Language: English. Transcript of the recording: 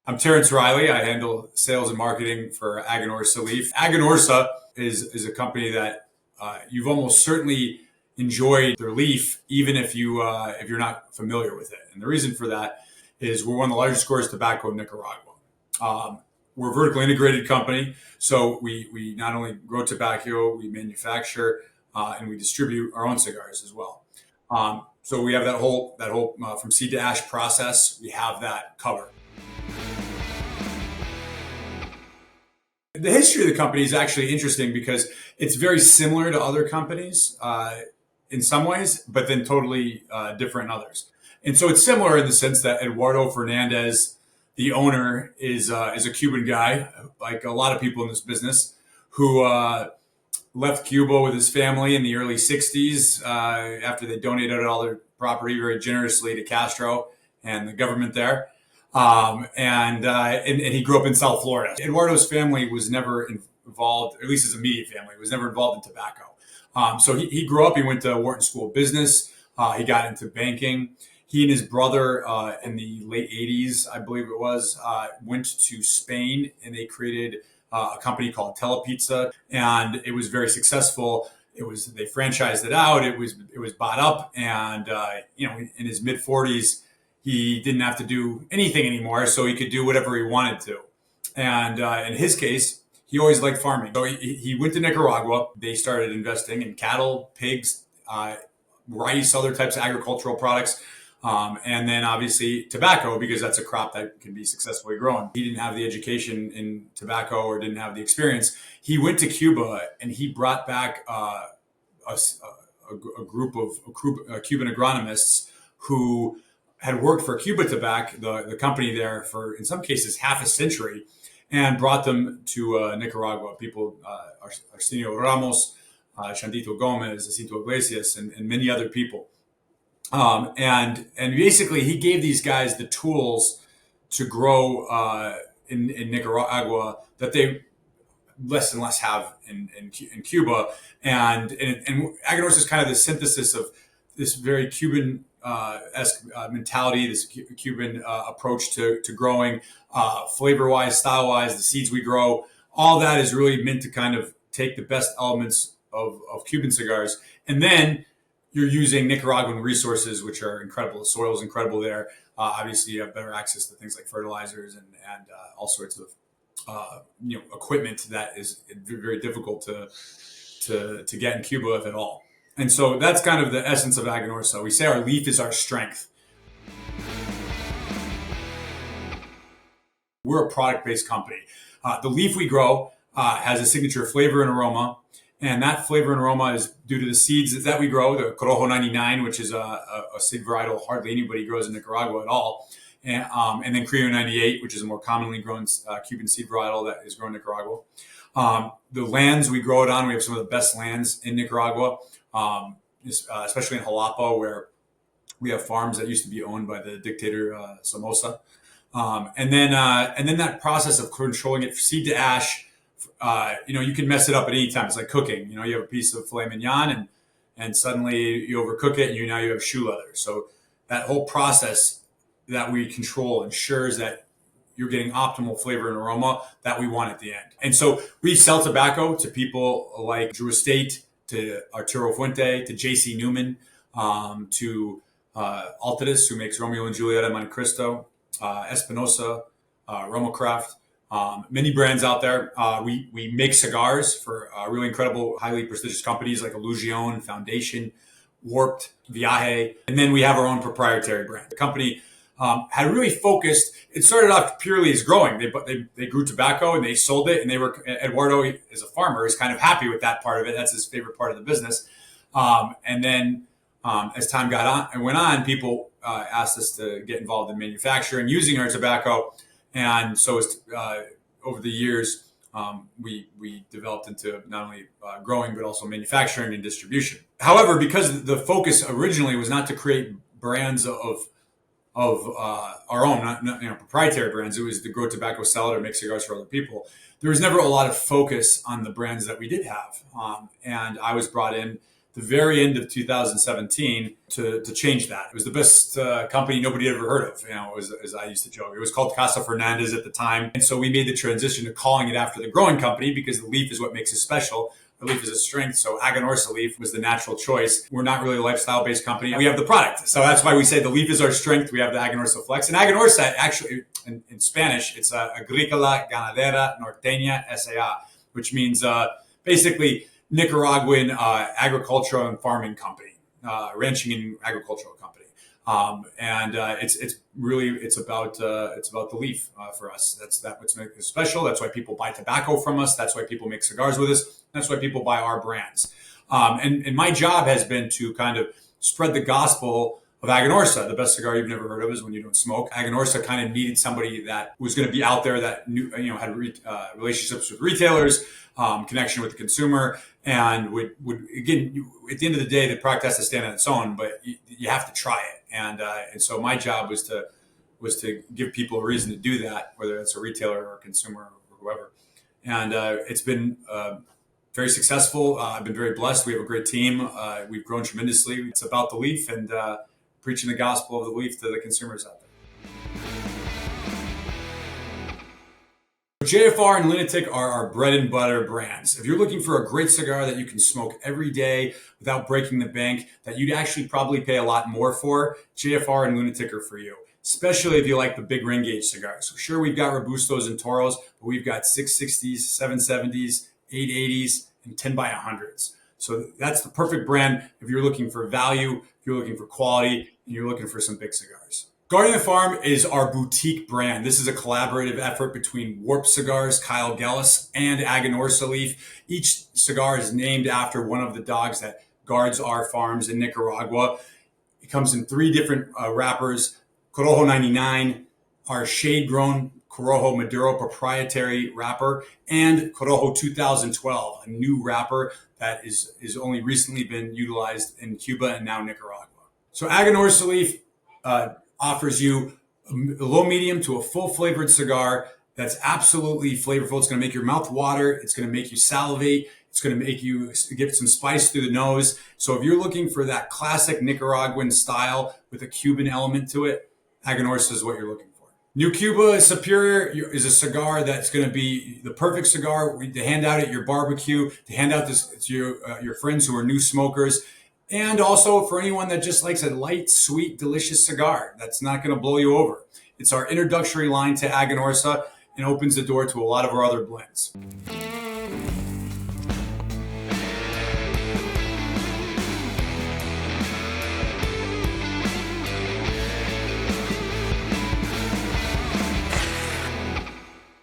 I'm Terence Reilly. I handle sales and marketing for Aganorsa Leaf. Aganorsa is a company that you've almost certainly enjoyed their leaf, even if you're not familiar with it. And the reason for that is we're one of the largest growers of tobacco in Nicaragua. We're a vertically integrated company, so we not only grow tobacco, we manufacture and we distribute our own cigars as well. So we have that whole from seed to ash process. We have that covered. The history of the company is actually interesting because it's very similar to other companies in some ways, but then totally different in others. And so it's similar in the sense that Eduardo Fernandez, the owner, is a Cuban guy, like a lot of people in this business, who left Cuba with his family in the early 60s after they donated all their property very generously to Castro and the government there. And he grew up in South Florida. Eduardo's family was never involved, at least his immediate family, was never involved in tobacco. So he grew up, he went to Wharton School of Business. He got into banking. He and his brother in the late 80s, I believe it was, went to Spain and they created a company called Telepizza, and it was very successful. They franchised it out. It was bought up, and in his mid 40s, he didn't have to do anything anymore, so he could do whatever he wanted to. And in his case, he always liked farming. So he went to Nicaragua. They started investing in cattle, pigs, rice, other types of agricultural products. And then obviously tobacco, because that's a crop that can be successfully grown. He didn't have the education in tobacco or didn't have the experience. He went to Cuba and he brought back a group of Cuban agronomists who had worked for Cuba Tobacco, the company there, for in some cases half a century, and brought them to Nicaragua. People, Arsenio Ramos, Chandito Gomez, Jacinto Iglesias, and many other people. And basically he gave these guys the tools to grow in Nicaragua that they less and less have in Cuba. And Aganorsa is kind of the synthesis of this very Cuban mentality, this Cuban approach to growing, flavor-wise, style-wise, the seeds we grow. All that is really meant to kind of take the best elements of Cuban cigars, and then you're using Nicaraguan resources, which are incredible. The soil is incredible there. Obviously, you have better access to things like fertilizers and all sorts of equipment that is very difficult to get in Cuba, if at all. And so that's kind of the essence of Aganorsa. We say our leaf is our strength. We're a product-based company. The leaf we grow has a signature flavor and aroma. And that flavor and aroma is due to the seeds that we grow, the Corojo 99, which is a seed varietal hardly anybody grows in Nicaragua at all. And then Criollo 98, which is a more commonly grown Cuban seed varietal that is grown in Nicaragua. The lands we grow it on, we have some of the best lands in Nicaragua, especially in Jalapa, where we have farms that used to be owned by the dictator Somoza. And then that process of controlling it seed to ash, you can mess it up at any time. It's like cooking. You have a piece of filet mignon and suddenly you overcook it and now you have shoe leather. So that whole process that we control ensures that you're getting optimal flavor and aroma that we want at the end. And so we sell tobacco to people like Drew Estate, to Arturo Fuente, to JC Newman, to Altadis, who makes Romeo and Julieta, Monte Cristo, Espinosa, Romocraft. Many brands out there. We make cigars for really incredible, highly prestigious companies like Illusion, Foundation, Warped, Viaje, and then we have our own proprietary brand. The company had really focused. It started off purely as growing. They grew tobacco and they sold it, and Eduardo, as a farmer, is kind of happy with that part of it. That's his favorite part of the business. And then as time went on, people asked us to get involved in manufacturing using our tobacco. And so over the years, we developed into not only growing, but also manufacturing and distribution. However, because the focus originally was not to create brands of our own, not proprietary brands, it was to grow tobacco, sell it, or make cigars for other people. There was never a lot of focus on the brands that we did have. And I was brought in the very end of 2017 to change that. It was the best company nobody had ever heard of, as I used to joke. It was called Casa Fernandez at the time. And so we made the transition to calling it after the growing company because the leaf is what makes it special. The leaf is a strength, so Aganorsa Leaf was the natural choice. We're not really a lifestyle-based company. We have the product. So that's why we say the leaf is our strength. We have the Aganorsa Flex. And Aganorsa, actually, in Spanish, it's Agrícola Ganadera Norteña S.A., which means basically Nicaraguan agricultural and farming company, ranching and agricultural company. It's about the leaf for us. That's what's making it special. That's why people buy tobacco from us. That's why people make cigars with us. That's why people buy our brands. And my job has been to kind of spread the gospel of Aganorsa. The best cigar you've never heard of is when you don't smoke. Aganorsa kind of needed somebody that was going to be out there that knew, had relationships with retailers, connection with the consumer, and would again, at the end of the day, the product has to stand on its own, but you have to try it. And so my job was to give people a reason to do that, whether it's a retailer or a consumer or whoever. And it's been very successful. I've been very blessed. We have a great team. We've grown tremendously. It's about the leaf and preaching the gospel of the leaf to the consumers out there. JFR and Lunatic are our bread and butter brands. If you're looking for a great cigar that you can smoke every day without breaking the bank, that you'd actually probably pay a lot more for, JFR and Lunatic are for you, especially if you like the big ring gauge cigars. So sure, we've got Robustos and Toros, but we've got 660s, 770s, 880s, and 10 by 100s. So that's the perfect brand if you're looking for value, if you're looking for quality, and you're looking for some big cigars. Guardian Farm is our boutique brand. This is a collaborative effort between Warp Cigars, Kyle Gellis, and Aganorsa Leaf. Each cigar is named after one of the dogs that guards our farms in Nicaragua. It comes in 3 different wrappers: Corojo 99, our shade-grown Corojo Maduro proprietary wrapper, and Corojo 2012, a new wrapper that is only recently been utilized in Cuba and now Nicaragua. So Aganorsa Leaf offers you a low medium to a full flavored cigar that's absolutely flavorful. It's going to make your mouth water. It's going to make you salivate. It's going to make you get some spice through the nose. So if you're looking for that classic Nicaraguan style with a Cuban element to it, Aganorsa is what you're looking for. New Cuba Superior is a cigar that's going to be the perfect cigar to hand out at your barbecue, to hand out to your friends who are new smokers. And also for anyone that just likes a light, sweet, delicious cigar that's not going to blow you over. It's our introductory line to Aganorsa and opens the door to a lot of our other blends.